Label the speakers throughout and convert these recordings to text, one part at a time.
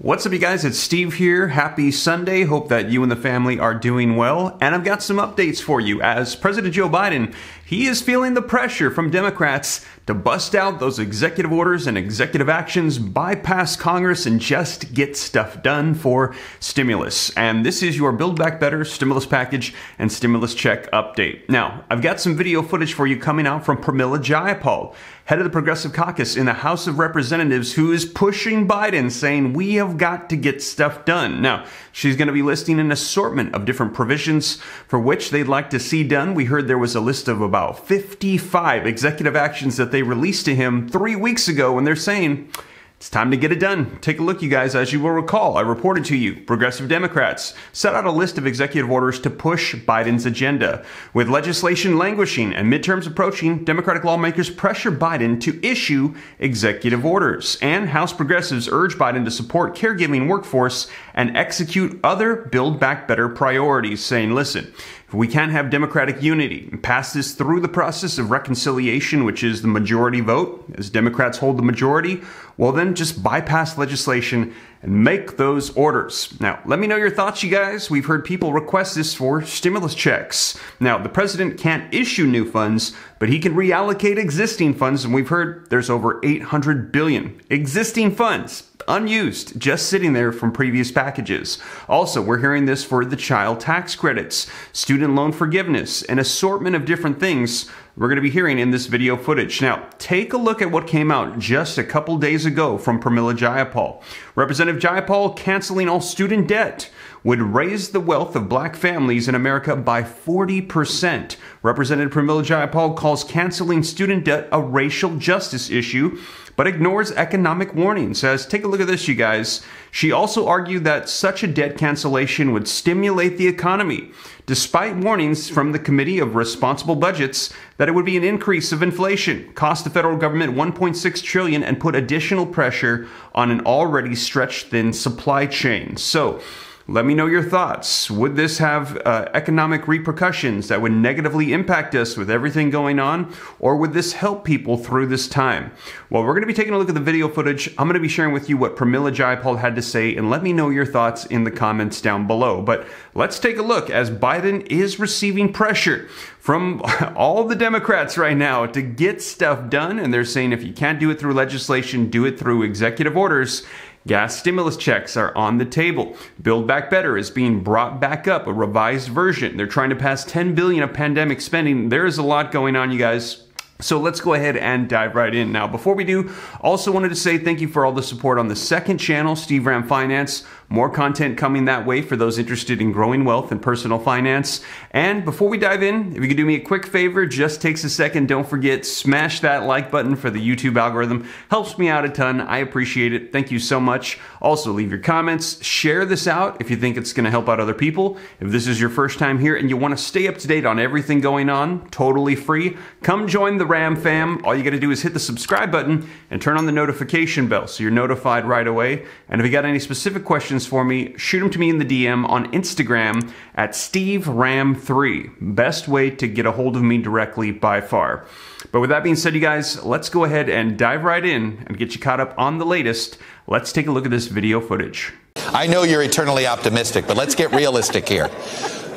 Speaker 1: What's up, you guys? It's Steve here. Happy Sunday. Hope that you and the family are doing well. And I've got some updates for you. As President Joe Biden, he is feeling the pressure from Democrats to bust out those executive orders and executive actions, bypass Congress, and just get stuff done for stimulus. And this is your Build Back Better stimulus package and stimulus check update. Now, I've got some video footage for you coming out from Pramila Jayapal, head of the Progressive Caucus in the House of Representatives, who is pushing Biden, saying we have got to get stuff done. Now, she's going to be listing an assortment of different provisions for which they'd like to see done. We heard there was a list of about 55 executive actions that they released to him 3 weeks ago, and they're saying it's time to get it done. Take a look, you guys. As you will recall, I reported to you, progressive Democrats set out a list of executive orders to push Biden's agenda. With legislation languishing and midterms approaching, Democratic lawmakers pressure Biden to issue executive orders. And House progressives urge Biden to support caregiving workforce and execute other Build Back Better priorities, saying, listen, if we can't have Democratic unity and pass this through the process of reconciliation, which is the majority vote, as Democrats hold the majority, well then just bypass legislation and make those orders. Now, let me know your thoughts, you guys. We've heard people request this for stimulus checks. Now, the president can't issue new funds, but he can reallocate existing funds, and we've heard there's over $800 billion existing funds unused, just sitting there from previous packages. Also, we're hearing this for the child tax credits, student loan forgiveness, an assortment of different things we're going to be hearing in this video footage. Now, take a look at what came out just a couple days ago from Pramila Jayapal. Representative Jayapal canceling all student debt would raise the wealth of black families in America by 40%. Representative Pramila Jayapal calls canceling student debt a racial justice issue, but ignores economic warnings. Says, take a look at this, you guys. She also argued that such a debt cancellation would stimulate the economy, despite warnings from the Committee of Responsible Budgets that it would be an increase of inflation, cost the federal government $1.6 trillion, and put additional pressure on an already stretched thin supply chain. So, let me know your thoughts. Would this have economic repercussions that would negatively impact us with everything going on? Or would this help people through this time? Well, we're going to be taking a look at the video footage. I'm going to be sharing with you what Pramila Jayapal had to say, and let me know your thoughts in the comments down below. But let's take a look as Biden is receiving pressure from all the Democrats right now to get stuff done. And they're saying if you can't do it through legislation, do it through executive orders. Gas stimulus checks are on the table. Build Back Better is being brought back up, a revised version. They're trying to pass $10 billion of pandemic spending. There is a lot going on, you guys. So let's go ahead and dive right in. Now, before we do, also wanted to say thank you for all the support on the second channel, Steve Ram Finance. More content coming that way for those interested in growing wealth and personal finance. And before we dive in, if you could do me a quick favor, just takes a second. Don't forget, smash that like button for the YouTube algorithm. Helps me out a ton. I appreciate it. Thank you so much. Also, leave your comments. Share this out if you think it's going to help out other people. If this is your first time here and you want to stay up to date on everything going on, totally free, come join the Ram fam. All you got to do is hit the subscribe button and turn on the notification bell so you're notified right away. And if you got any specific questions for me, shoot them to me in the DM on Instagram at SteveRam3. Best way to get a hold of me directly by far. But with that being said, you guys, let's go ahead and dive right in and get you caught up on the latest. Let's take a look at this video footage.
Speaker 2: I know you're eternally optimistic, but let's get realistic here.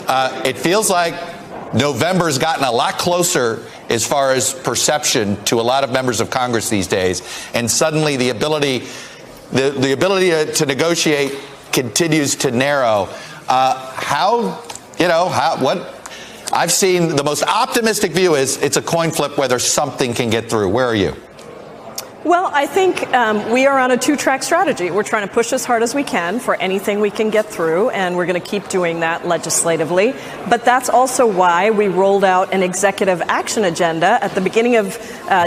Speaker 2: It feels like November's gotten a lot closer as far as perception to a lot of members of Congress these days, and suddenly the ability to negotiate continues to narrow. What I've seen, the most optimistic view is it's a coin flip whether something can get through. Where are you?
Speaker 3: Well, I think we are on a two-track strategy. We're trying to push as hard as we can for anything we can get through, and we're going to keep doing that legislatively. But that's also why we rolled out an executive action agenda. At the beginning of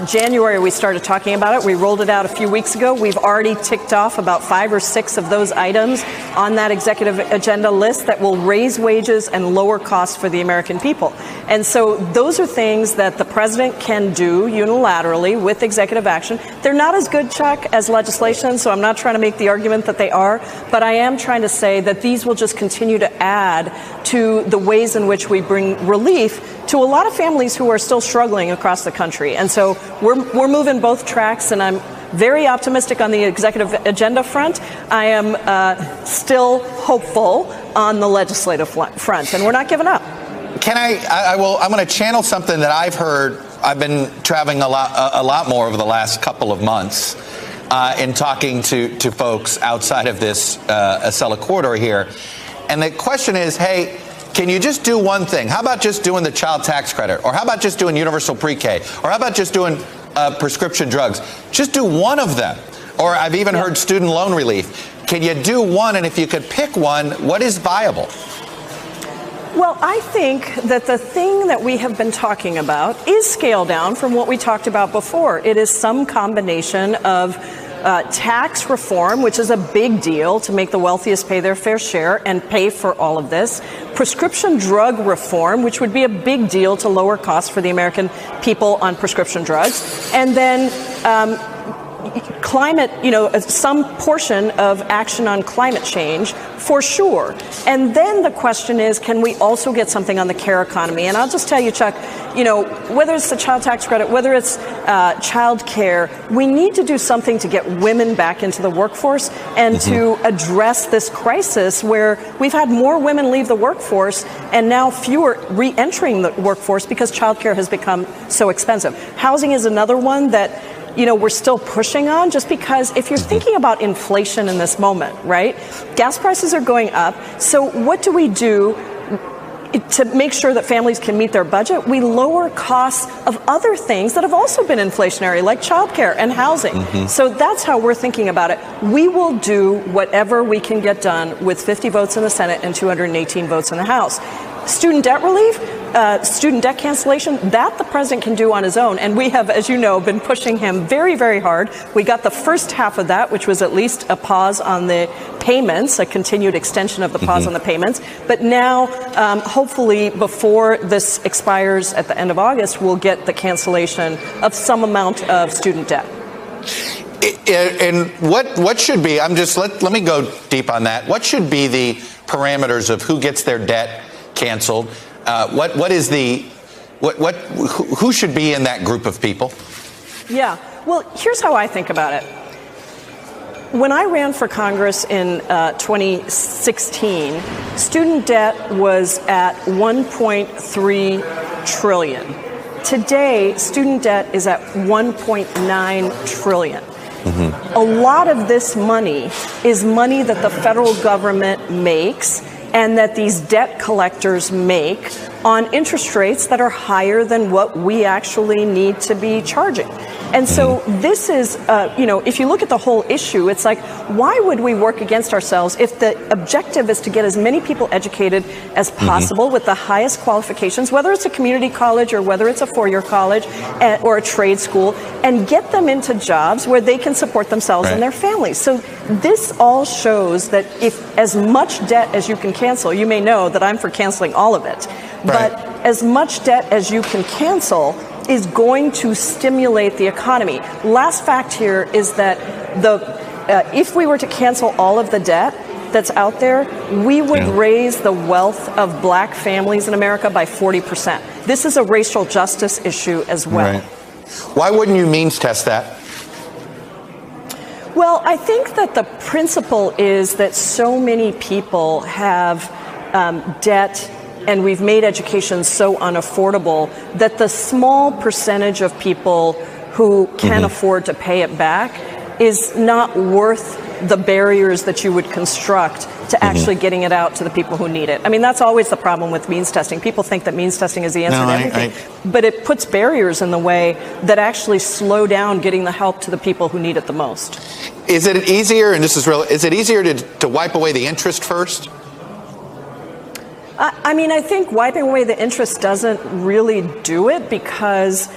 Speaker 3: January, we started talking about it. We rolled it out a few weeks ago. We've already ticked off about 5 or 6 of those items on that executive agenda list that will raise wages and lower costs for the American people. And so those are things that the president can do unilaterally with executive action. They're not as good, Chuck, as legislation, so I'm not trying to make the argument that they are, but I am trying to say that these will just continue to add to the ways in which we bring relief to a lot of families who are still struggling across the country. And so we're moving both tracks, and I'm very optimistic on the executive agenda front. I am still hopeful on the legislative front, and we're not giving up.
Speaker 2: I'm going to channel something that I've heard. I've been traveling a lot more over the last couple of months in talking to folks outside of this Acela corridor here. And the question is, hey, can you just do one thing? How about just doing the child tax credit? Or how about just doing universal pre-K? Or how about just doing prescription drugs? Just do one of them. Or I've even heard student loan relief. Can you do one? And if you could pick one, what is viable?
Speaker 3: Well, I think that the thing that we have been talking about is scale down from what we talked about before. It is some combination of tax reform, which is a big deal to make the wealthiest pay their fair share and pay for all of this. Prescription drug reform, which would be a big deal to lower costs for the American people on prescription drugs. And then climate, some portion of action on climate change for sure. And then the question is, can we also get something on the care economy? And I'll just tell you, Chuck, whether it's the child tax credit, whether it's child care, we need to do something to get women back into the workforce and to address this crisis where we've had more women leave the workforce and now fewer re-entering the workforce because child care has become so expensive. Housing is another one that we're still pushing on, just because if you're thinking about inflation in this moment, right? Gas prices are going up. So what do we do to make sure that families can meet their budget? We lower costs of other things that have also been inflationary, like childcare and housing. So that's how we're thinking about it. We will do whatever we can get done with 50 votes in the Senate and 218 votes in the House. Student debt relief, student debt cancellation, that the president can do on his own. And we have, as you know, been pushing him very, very hard. We got the first half of that, which was at least a pause on the payments, a continued extension of the pause on the payments. But now, hopefully, before this expires at the end of August, we'll get the cancellation of some amount of student debt.
Speaker 2: And what should be, let me go deep on that. What should be the parameters of who gets their debt canceled? Who should be in that group of people? Yeah,
Speaker 3: well, here's how I think about it. When I ran for Congress in 2016, student debt was at $1.3 trillion. Today, student debt is at $1.9 trillion. A lot of this money is money that the federal government makes and that these debt collectors make on interest rates that are higher than what we actually need to be charging. And so this is, if you look at the whole issue, it's like, why would we work against ourselves if the objective is to get as many people educated as possible with the highest qualifications, whether it's a community college or whether it's a four-year college or a trade school, and get them into jobs where they can support themselves and their families. So this all shows that if as much debt as you can cancel, you may know that I'm for canceling all of it, but as much debt as you can cancel is going to stimulate the economy. Last fact here is that if we were to cancel all of the debt that's out there, we would raise the wealth of black families in America by 40%. This is a racial justice issue as well.
Speaker 2: Why wouldn't you means test that?
Speaker 3: Well, I think that the principle is that so many people have debt, and we've made education so unaffordable that the small percentage of people who can afford to pay it back is not worth the barriers that you would construct to actually getting it out to the people who need it. I mean, that's always the problem with means testing. People think that means testing is the answer to everything, but it puts barriers in the way that actually slow down getting the help to the people who need it the most.
Speaker 2: Is it easier, and this is real, is it easier to wipe away the interest first?
Speaker 3: I mean, I think wiping away the interest doesn't really do it because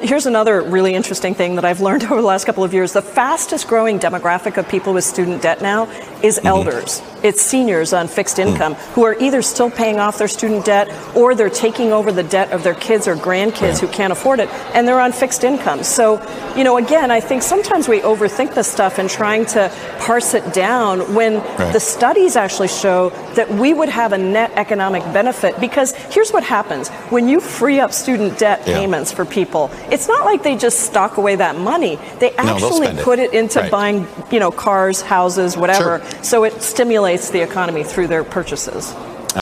Speaker 3: here's another really interesting thing that I've learned over the last couple of years. The fastest growing demographic of people with student debt now is elders. It's seniors on fixed income who are either still paying off their student debt or they're taking over the debt of their kids or grandkids who can't afford it, and they're on fixed income. So, again, I think sometimes we overthink this stuff and trying to parse it down when the studies actually show that we would have a net that economic benefit, because here's what happens. When you free up student debt payments for people, it's not like they just stock away that money. They actually put it into buying, cars, houses, whatever. So it stimulates the economy through their purchases.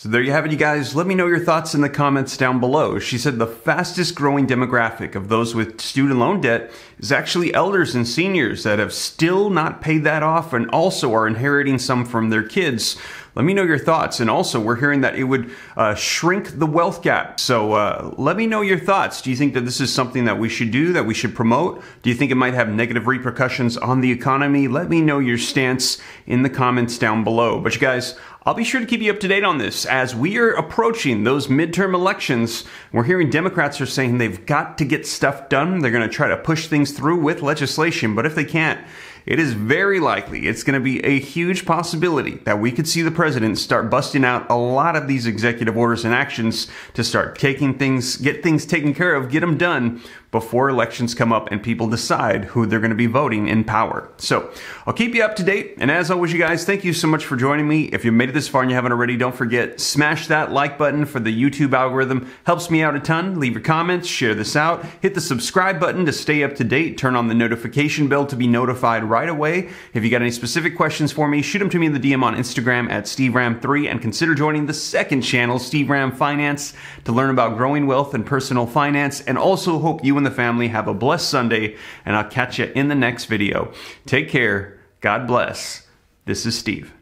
Speaker 1: So there you have it, you guys. Let me know your thoughts in the comments down below. She said the fastest growing demographic of those with student loan debt is actually elders and seniors that have still not paid that off and also are inheriting some from their kids. Let me know your thoughts. And also, we're hearing that it would shrink the wealth gap. So let me know your thoughts. Do you think that this is something that we should do, that we should promote? Do you think it might have negative repercussions on the economy? Let me know your stance in the comments down below. But you guys, I'll be sure to keep you up to date on this as we are approaching those midterm elections. We're hearing Democrats are saying they've got to get stuff done. They're going to try to push things through with legislation. But if they can't, it is very likely it's going to be a huge possibility that we could see the president start busting out a lot of these executive orders and actions to start get things taken care of, get them done before elections come up and people decide who they're going to be voting in power. So I'll keep you up to date. And as always, you guys, thank you so much for joining me. If you made it this far and you haven't already, don't forget, smash that like button for the YouTube algorithm. Helps me out a ton. Leave your comments, share this out, hit the subscribe button to stay up to date, turn on the notification bell to be notified right away. If you got any specific questions for me, shoot them to me in the DM on Instagram at SteveRam3, and consider joining the second channel, Steve Ram Finance, to learn about growing wealth and personal finance. And also hope you and the family have a blessed Sunday, and I'll catch you in the next video. Take care. God bless. This is Steve.